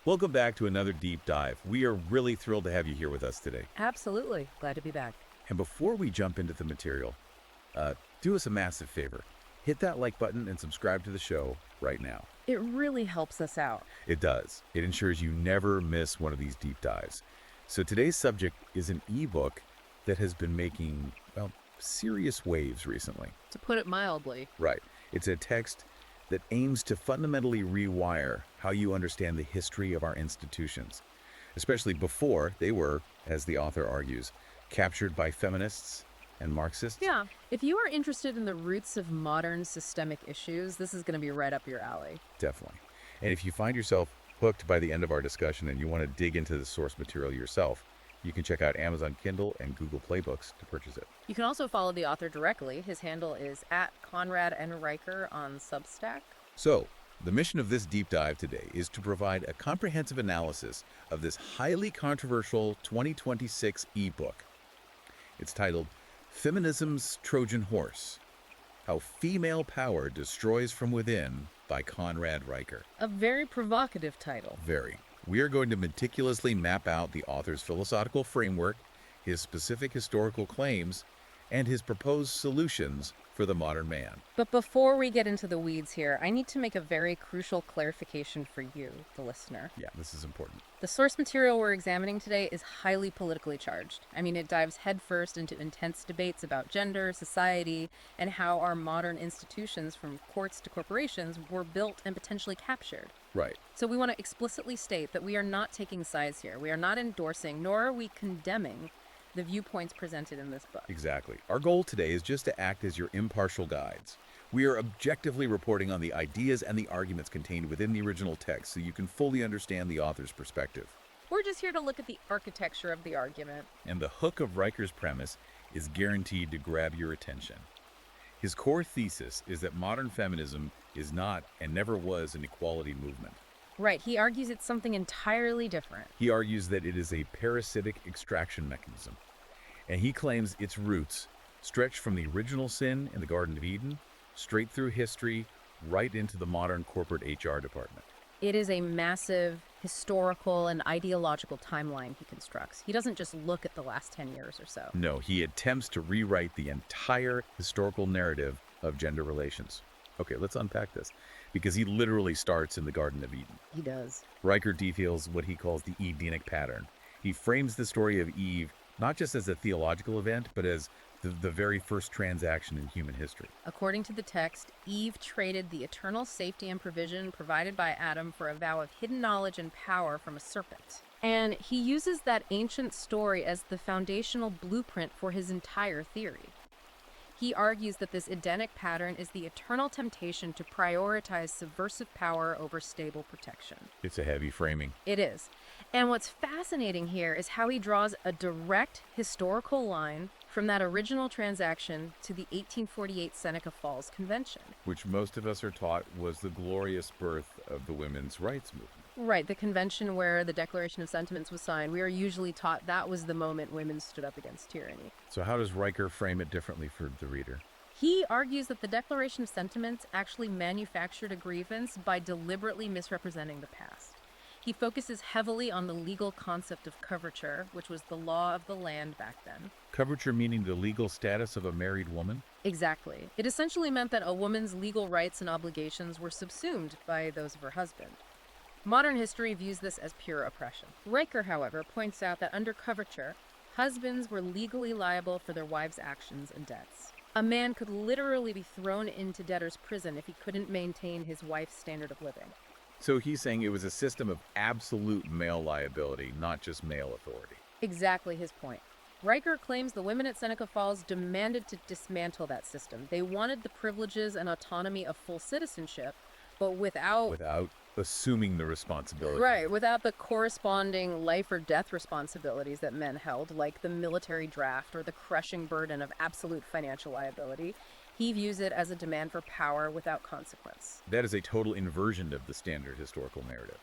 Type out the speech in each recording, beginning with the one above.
Welcome back to another deep dive. We are really thrilled to have you here with us today. Absolutely. Glad to be back. And before we jump into the material, do us a massive favor. Hit that like button and subscribe to the show right now. It really helps us out. It does. It ensures you never miss one of these deep dives. So today's subject is an ebook that has been making, well, serious waves recently. To put it mildly. Right. It's a text that aims to fundamentally rewire how you understand the history of our institutions, especially before they were, as the author argues, captured by feminists and Marxists. Yeah. If you are interested in the roots of modern systemic issues, this is going to be right up your alley. Definitely. And if you find yourself hooked by the end of our discussion and you want to dig into the source material yourself, you can check out Amazon Kindle and Google Play Books to purchase it. You can also follow the author directly. His handle is @ConradNRiker on Substack. So, the mission of this deep dive today is to provide a comprehensive analysis of this highly controversial 2026 ebook. It's titled Feminism's Trojan Horse: How Female Power Destroys from Within by Conrad Riker. A very provocative title. Very. We are going to meticulously map out the author's philosophical framework, his specific historical claims, and his proposed solutions for the modern man. But before we get into the weeds here, I need to make a very crucial clarification for you, the listener. Yeah, this is important. The source material we're examining today is highly politically charged. I mean, it dives headfirst into intense debates about gender, society, and how our modern institutions, from courts to corporations, were built and potentially captured. Right. So we want to explicitly state that we are not taking sides here. We are not endorsing, nor are we condemning the viewpoints presented in this book. Exactly. Our goal today is just to act as your impartial guides. We are objectively reporting on the ideas and the arguments contained within the original text so you can fully understand the author's perspective. We're just here to look at the architecture of the argument. And the hook of Riker's premise is guaranteed to grab your attention. His core thesis is that modern feminism is not and never was an equality movement. Right, he argues it's something entirely different. He argues that it is a parasitic extraction mechanism, and he claims its roots stretch from the original sin in the Garden of Eden, straight through history, right into the modern corporate HR department. It is a massive historical and ideological timeline he constructs. He doesn't just look at the last 10 years or so. No, he attempts to rewrite the entire historical narrative of gender relations. Okay, let's unpack this, because he literally starts in the Garden of Eden. He does. Riker details what he calls the Edenic pattern. He frames the story of Eve not just as a theological event, but as the very first transaction in human history. According to the text, Eve traded the eternal safety and provision provided by Adam for a vow of hidden knowledge and power from a serpent. And he uses that ancient story as the foundational blueprint for his entire theory. He argues that this Edenic pattern is the eternal temptation to prioritize subversive power over stable protection. It's a heavy framing. It is. And what's fascinating here is how he draws a direct historical line from that original transaction to the 1848 Seneca Falls Convention. Which most of us are taught was the glorious birth of the women's rights movement. Right, the convention where the Declaration of Sentiments was signed. We are usually taught that was the moment women stood up against tyranny. So how does Riker frame it differently for the reader? He argues that the Declaration of Sentiments actually manufactured a grievance by deliberately misrepresenting the past. He focuses heavily on the legal concept of coverture, which was the law of the land back then. Coverture meaning the legal status of a married woman? Exactly. It essentially meant that a woman's legal rights and obligations were subsumed by those of her husband. Modern history views this as pure oppression. Riker, however, points out that under coverture, husbands were legally liable for their wives' actions and debts. A man could literally be thrown into debtor's prison if he couldn't maintain his wife's standard of living. So he's saying it was a system of absolute male liability, not just male authority. Exactly his point. Riker claims the women at Seneca Falls demanded to dismantle that system. They wanted the privileges and autonomy of full citizenship, but without assuming the responsibility. Right, without the corresponding life or death responsibilities that men held, like the military draft or the crushing burden of absolute financial liability. He views it as a demand for power without consequence. That is a total inversion of the standard historical narrative.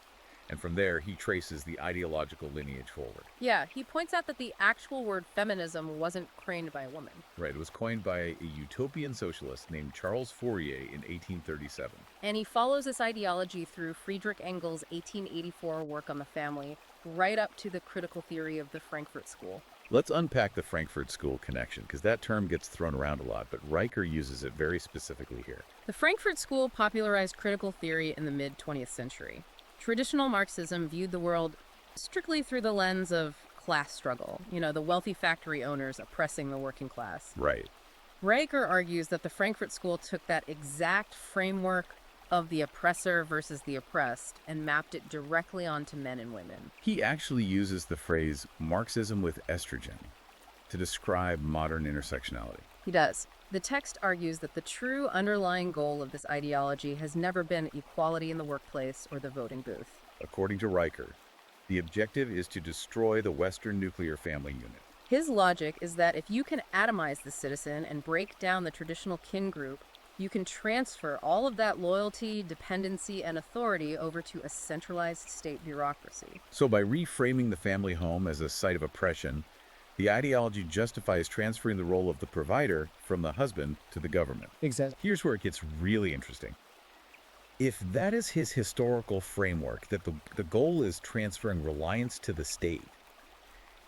And from there, he traces the ideological lineage forward. Yeah, he points out that the actual word feminism wasn't coined by a woman. Right, it was coined by a utopian socialist named Charles Fourier in 1837. And he follows this ideology through Friedrich Engels' 1884 work on the family, right up to the critical theory of the Frankfurt School. Let's unpack the Frankfurt School connection, because that term gets thrown around a lot, but Riker uses it very specifically here. The Frankfurt School popularized critical theory in the mid-20th century. Traditional Marxism viewed the world strictly through the lens of class struggle, the wealthy factory owners oppressing the working class. Right. Riker argues that the Frankfurt School took that exact framework of the oppressor versus the oppressed and mapped it directly onto men and women. He actually uses the phrase Marxism with estrogen to describe modern intersectionality. He does. The text argues that the true underlying goal of this ideology has never been equality in the workplace or the voting booth. According to Riker, the objective is to destroy the Western nuclear family unit. His logic is that if you can atomize the citizen and break down the traditional kin group, you can transfer all of that loyalty, dependency, and authority over to a centralized state bureaucracy. So by reframing the family home as a site of oppression, the ideology justifies transferring the role of the provider from the husband to the government. Exactly. Here's where it gets really interesting. If that is his historical framework, that the goal is transferring reliance to the state,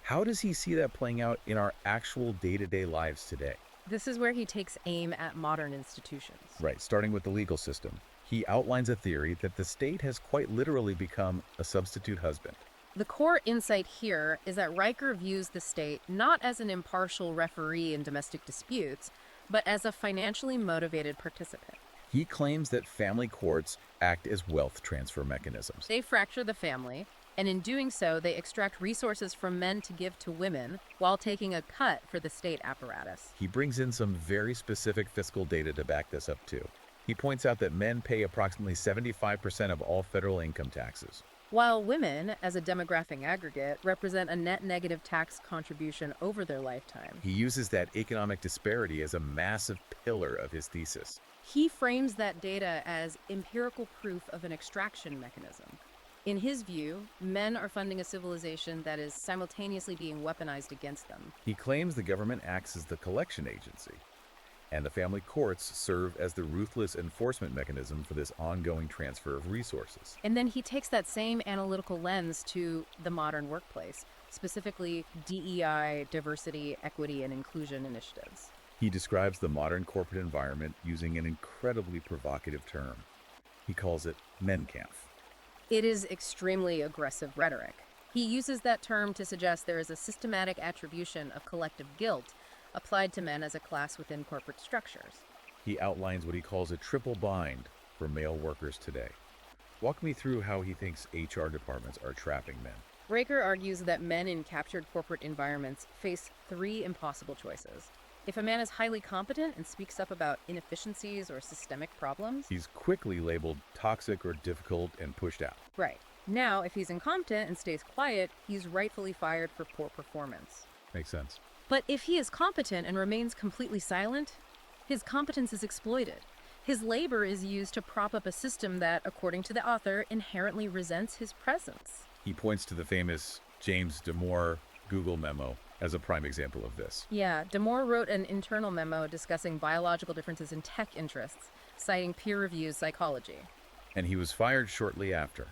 how does he see that playing out in our actual day-to-day lives today? This is where he takes aim at modern institutions. Right, starting with the legal system. He outlines a theory that the state has quite literally become a substitute husband. The core insight here is that Riker views the state not as an impartial referee in domestic disputes, but as a financially motivated participant. He claims that family courts act as wealth transfer mechanisms. They fracture the family, and in doing so, they extract resources from men to give to women while taking a cut for the state apparatus. He brings in some very specific fiscal data to back this up too. He points out that men pay approximately 75% of all federal income taxes, while women, as a demographic aggregate, represent a net negative tax contribution over their lifetime. He uses that economic disparity as a massive pillar of his thesis. He frames that data as empirical proof of an extraction mechanism. In his view, men are funding a civilization that is simultaneously being weaponized against them. He claims the government acts as the collection agency, and the family courts serve as the ruthless enforcement mechanism for this ongoing transfer of resources. And then he takes that same analytical lens to the modern workplace, specifically DEI, diversity, equity, and inclusion initiatives. He describes the modern corporate environment using an incredibly provocative term. He calls it Menkampf. It is extremely aggressive rhetoric. He uses that term to suggest there is a systematic attribution of collective guilt applied to men as a class within corporate structures. He outlines what he calls a triple bind for male workers today. Walk me through how he thinks HR departments are trapping men. Riker argues that men in captured corporate environments face three impossible choices. If a man is highly competent and speaks up about inefficiencies or systemic problems, he's quickly labeled toxic or difficult and pushed out. Right. Now, if he's incompetent and stays quiet, he's rightfully fired for poor performance. Makes sense. But if he is competent and remains completely silent, his competence is exploited. His labor is used to prop up a system that, according to the author, inherently resents his presence. He points to the famous James Damore Google memo as a prime example of this. Yeah, Damore wrote an internal memo discussing biological differences in tech interests, citing peer-reviewed psychology. And he was fired shortly after.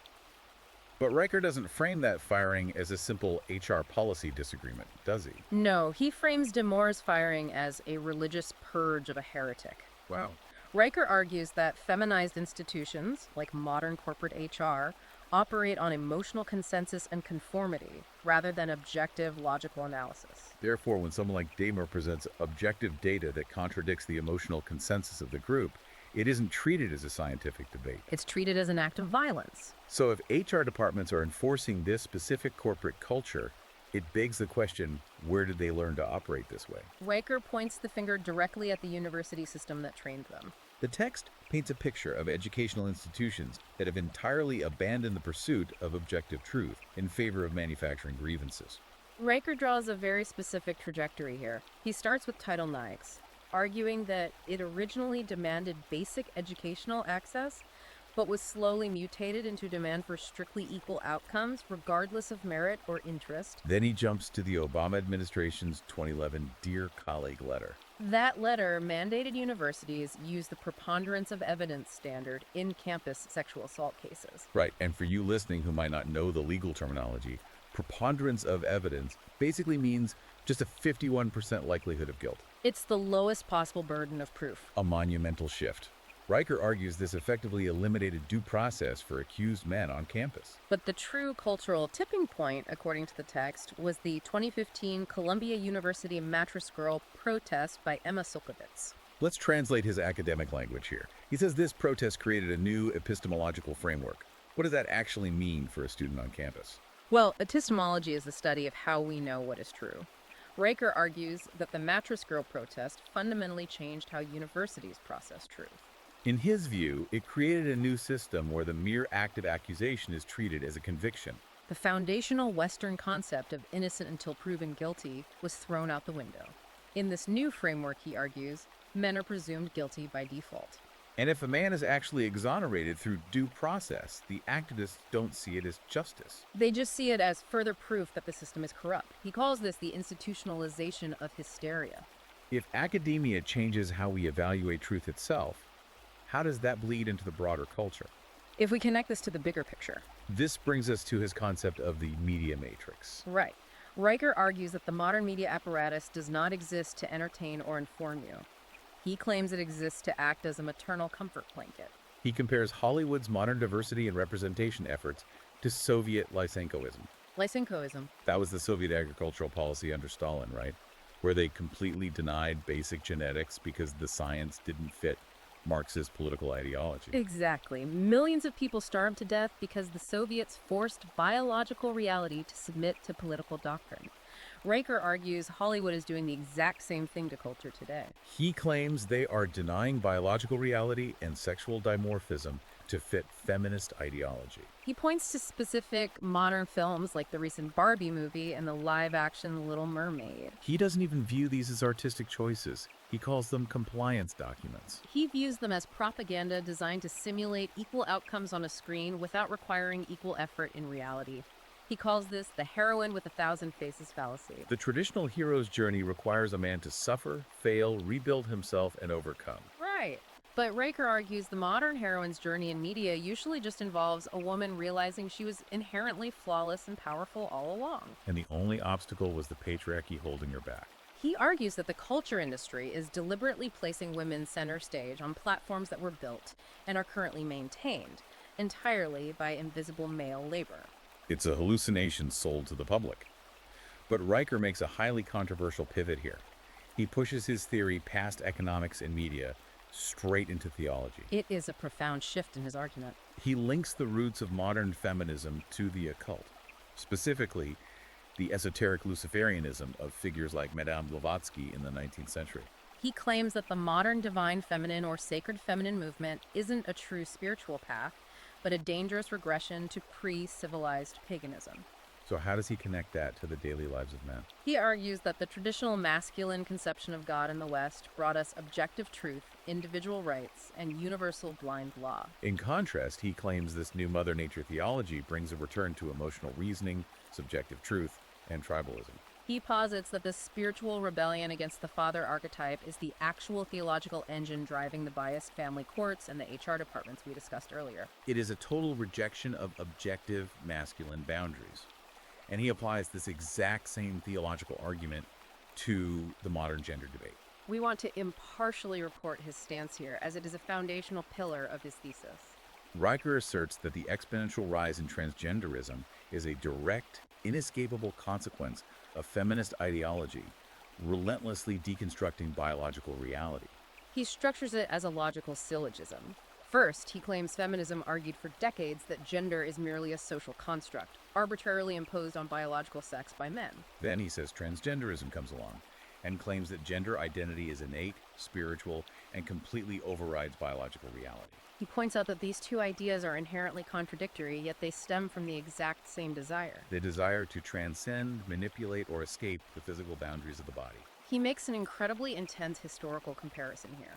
But Riker doesn't frame that firing as a simple HR policy disagreement, does he? No, he frames Damore's firing as a religious purge of a heretic. Wow. Riker argues that feminized institutions, like modern corporate HR, operate on emotional consensus and conformity rather than objective logical analysis. Therefore, when someone like Damore presents objective data that contradicts the emotional consensus of the group, it isn't treated as a scientific debate. It's treated as an act of violence. So if HR departments are enforcing this specific corporate culture, it begs the question, where did they learn to operate this way? Riker points the finger directly at the university system that trained them. The text paints a picture of educational institutions that have entirely abandoned the pursuit of objective truth in favor of manufacturing grievances. Riker draws a very specific trajectory here. He starts with Title IX, arguing that it originally demanded basic educational access, but was slowly mutated into demand for strictly equal outcomes, regardless of merit or interest. Then he jumps to the Obama administration's 2011 Dear Colleague letter. That letter mandated universities use the preponderance of evidence standard in campus sexual assault cases. Right, and for you listening who might not know the legal terminology, preponderance of evidence basically means just a 51% likelihood of guilt. It's the lowest possible burden of proof. A monumental shift. Riker argues this effectively eliminated due process for accused men on campus. But the true cultural tipping point, according to the text, was the 2015 Columbia University Mattress Girl protest by Emma Sulkowicz. Let's translate his academic language here. He says this protest created a new epistemological framework. What does that actually mean for a student on campus? Well, epistemology is the study of how we know what is true. Riker argues that the Mattress Girl protest fundamentally changed how universities process truth. In his view, it created a new system where the mere act of accusation is treated as a conviction. The foundational Western concept of innocent until proven guilty was thrown out the window. In this new framework, he argues, men are presumed guilty by default. And if a man is actually exonerated through due process, the activists don't see it as justice. They just see it as further proof that the system is corrupt. He calls this the institutionalization of hysteria. If academia changes how we evaluate truth itself, how does that bleed into the broader culture? If we connect this to the bigger picture. This brings us to his concept of the media matrix. Right. Riker argues that the modern media apparatus does not exist to entertain or inform you. He claims it exists to act as a maternal comfort blanket. He compares Hollywood's modern diversity and representation efforts to Soviet Lysenkoism. Lysenkoism. That was the Soviet agricultural policy under Stalin, right? Where they completely denied basic genetics because the science didn't fit Marxist political ideology. Exactly. Millions of people starved to death because the Soviets forced biological reality to submit to political doctrine. Riker argues Hollywood is doing the exact same thing to culture today. He claims they are denying biological reality and sexual dimorphism to fit feminist ideology. He points to specific modern films like the recent Barbie movie and the live-action Little Mermaid. He doesn't even view these as artistic choices. He calls them compliance documents. He views them as propaganda designed to simulate equal outcomes on a screen without requiring equal effort in reality. He calls this the heroine with 1,000 faces fallacy. The traditional hero's journey requires a man to suffer, fail, rebuild himself, and overcome. Right. But Riker argues the modern heroine's journey in media usually just involves a woman realizing she was inherently flawless and powerful all along. And the only obstacle was the patriarchy holding her back. He argues that the culture industry is deliberately placing women center stage on platforms that were built and are currently maintained entirely by invisible male labor. It's a hallucination sold to the public. But Riker makes a highly controversial pivot here. He pushes his theory past economics and media straight into theology. It is a profound shift in his argument. He links the roots of modern feminism to the occult, specifically the esoteric Luciferianism of figures like Madame Blavatsky in the 19th century. He claims that the modern divine feminine or sacred feminine movement isn't a true spiritual path, but a dangerous regression to pre-civilized paganism. So how does he connect that to the daily lives of men? He argues that the traditional masculine conception of God in the West brought us objective truth, individual rights, and universal blind law. In contrast, he claims this new Mother Nature theology brings a return to emotional reasoning, subjective truth, and tribalism. He posits that this spiritual rebellion against the father archetype is the actual theological engine driving the biased family courts and the HR departments we discussed earlier. It is a total rejection of objective masculine boundaries. And he applies this exact same theological argument to the modern gender debate. We want to impartially report his stance here, as it is a foundational pillar of his thesis. Riker asserts that the exponential rise in transgenderism is a direct, inescapable consequence of feminist ideology, relentlessly deconstructing biological reality. He structures it as a logical syllogism. First, he claims feminism argued for decades that gender is merely a social construct, arbitrarily imposed on biological sex by men. Then he says transgenderism comes along and claims that gender identity is innate, spiritual, and completely overrides biological reality. He points out that these two ideas are inherently contradictory, yet they stem from the exact same desire. The desire to transcend, manipulate, or escape the physical boundaries of the body. He makes an incredibly intense historical comparison here.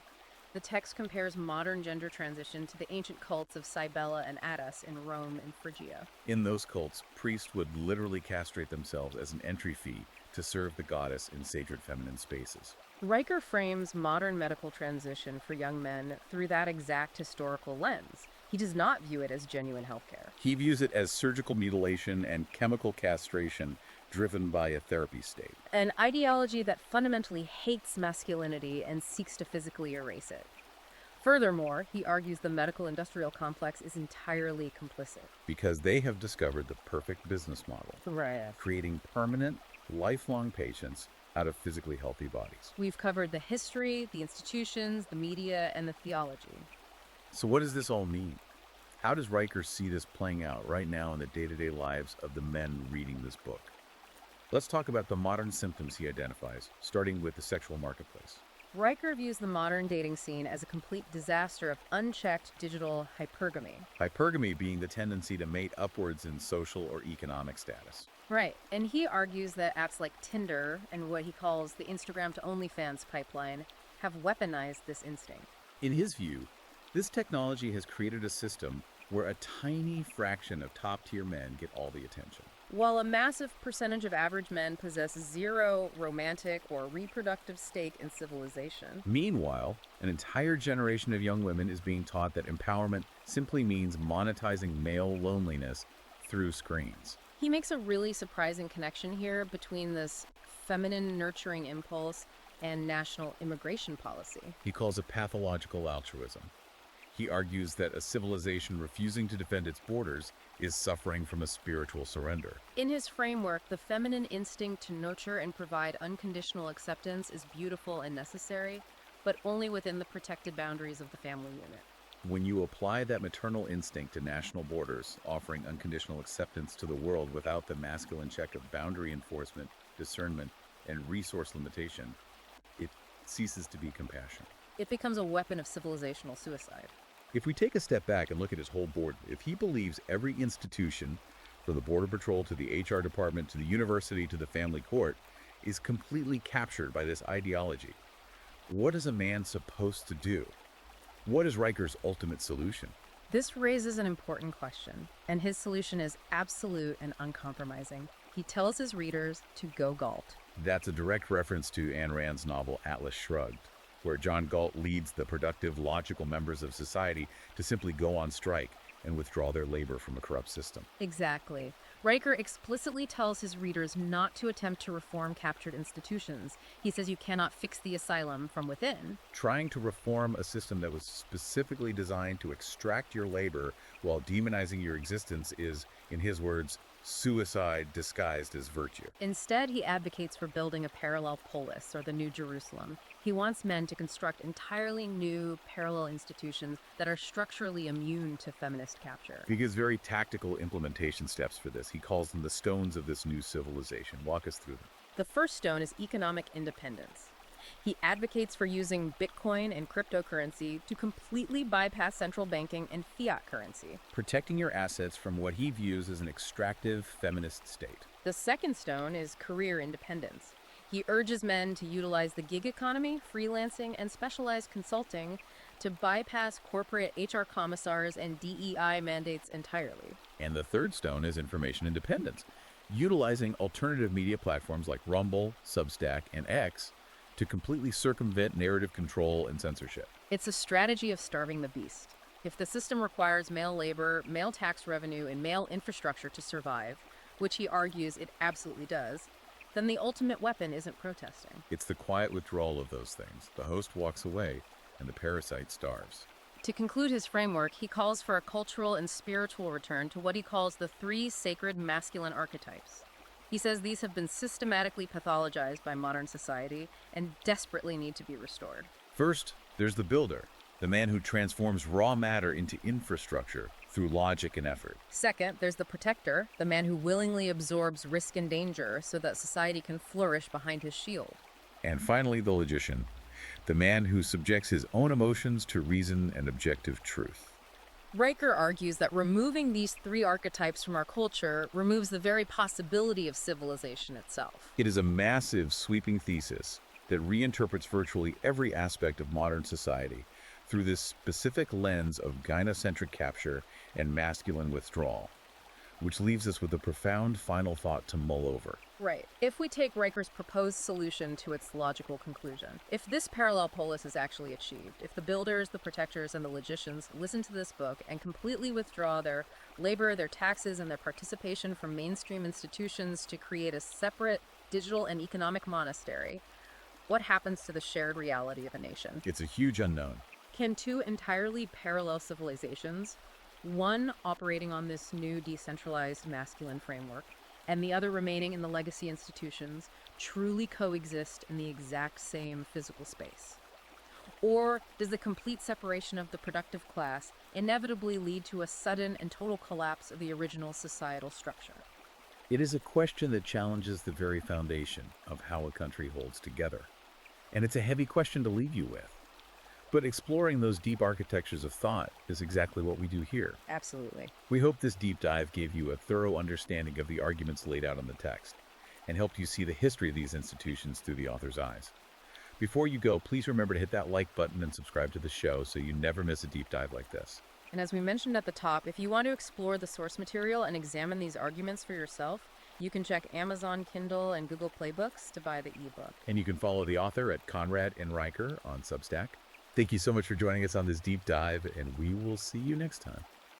The text compares modern gender transition to the ancient cults of Cybele and Attis in Rome and Phrygia. In those cults, priests would literally castrate themselves as an entry fee to serve the goddess in sacred feminine spaces. Riker frames modern medical transition for young men through that exact historical lens. He does not view it as genuine healthcare. He views it as surgical mutilation and chemical castration driven by a therapy state. An ideology that fundamentally hates masculinity and seeks to physically erase it. Furthermore, he argues the medical-industrial complex is entirely complicit. Because they have discovered the perfect business model, Right. creating permanent, lifelong patients out of physically healthy bodies. We've covered the history, the institutions, the media, and the theology. So what does this all mean? How does Riker see this playing out right now in the day-to-day lives of the men reading this book? Let's talk about the modern symptoms he identifies, starting with the sexual marketplace. Riker views the modern dating scene as a complete disaster of unchecked digital hypergamy. Hypergamy being the tendency to mate upwards in social or economic status. Right, and he argues that apps like Tinder and what he calls the Instagram to OnlyFans pipeline have weaponized this instinct. In his view, this technology has created a system where a tiny fraction of top-tier men get all the attention. While a massive percentage of average men possess zero romantic or reproductive stake in civilization. Meanwhile, an entire generation of young women is being taught that empowerment simply means monetizing male loneliness through screens. He makes a really surprising connection here between this feminine nurturing impulse and national immigration policy. He calls it pathological altruism. He argues that a civilization refusing to defend its borders is suffering from a spiritual surrender. In his framework, the feminine instinct to nurture and provide unconditional acceptance is beautiful and necessary, but only within the protected boundaries of the family unit. When you apply that maternal instinct to national borders, offering unconditional acceptance to the world without the masculine check of boundary enforcement, discernment, and resource limitation, it ceases to be compassion. It becomes a weapon of civilizational suicide. If we take a step back and look at his whole board, if he believes every institution, from the Border Patrol to the HR department to the university to the family court, is completely captured by this ideology, what is a man supposed to do? What is Riker's ultimate solution? This raises an important question, and his solution is absolute and uncompromising. He tells his readers to go Galt. That's a direct reference to Ayn Rand's novel Atlas Shrugged, where John Galt leads the productive, logical members of society to simply go on strike and withdraw their labor from a corrupt system. Exactly. Riker explicitly tells his readers not to attempt to reform captured institutions. He says you cannot fix the asylum from within. Trying to reform a system that was specifically designed to extract your labor while demonizing your existence is, in his words, suicide disguised as virtue. Instead, he advocates for building a parallel polis, or the New Jerusalem. He wants men to construct entirely new parallel institutions that are structurally immune to feminist capture. He gives very tactical implementation steps for this. He calls them the stones of this new civilization. Walk us through them. The first stone is economic independence. He advocates for using Bitcoin and cryptocurrency to completely bypass central banking and fiat currency. Protecting your assets from what he views as an extractive feminist state. The second stone is career independence. He urges men to utilize the gig economy, freelancing, and specialized consulting to bypass corporate HR commissars and DEI mandates entirely. And the third stone is information independence, utilizing alternative media platforms like Rumble, Substack, and X to completely circumvent narrative control and censorship. It's a strategy of starving the beast. If the system requires male labor, male tax revenue, and male infrastructure to survive, which he argues it absolutely does, then the ultimate weapon isn't protesting. It's the quiet withdrawal of those things. The host walks away, and the parasite starves. To conclude his framework, he calls for a cultural and spiritual return to what he calls the three sacred masculine archetypes. He says these have been systematically pathologized by modern society and desperately need to be restored. First, there's the builder, the man who transforms raw matter into infrastructure through logic and effort. Second, there's the protector, the man who willingly absorbs risk and danger so that society can flourish behind his shield. And finally, the logician, the man who subjects his own emotions to reason and objective truth. Riker argues that removing these three archetypes from our culture removes the very possibility of civilization itself. It is a massive, sweeping thesis that reinterprets virtually every aspect of modern society through this specific lens of gynocentric capture and masculine withdrawal, which leaves us with a profound final thought to mull over. Right. If we take Riker's proposed solution to its logical conclusion, if this parallel polis is actually achieved, if the builders, the protectors, and the logicians listen to this book and completely withdraw their labor, their taxes, and their participation from mainstream institutions to create a separate digital and economic monastery, what happens to the shared reality of a nation? It's a huge unknown. Can two entirely parallel civilizations, one operating on this new decentralized masculine framework, and the other remaining in the legacy institutions, truly coexist in the exact same physical space? Or does the complete separation of the productive class inevitably lead to a sudden and total collapse of the original societal structure? It is a question that challenges the very foundation of how a country holds together. And it's a heavy question to leave you with. But exploring those deep architectures of thought is exactly what we do here. Absolutely. We hope this deep dive gave you a thorough understanding of the arguments laid out in the text and helped you see the history of these institutions through the author's eyes. Before you go, please remember to hit that like button and subscribe to the show so you never miss a deep dive like this. And as we mentioned at the top, if you want to explore the source material and examine these arguments for yourself, you can check Amazon Kindle and Google Play Books to buy the ebook. And you can follow the author at Conrad and Riker on Substack. Thank you so much for joining us on this deep dive, and we will see you next time.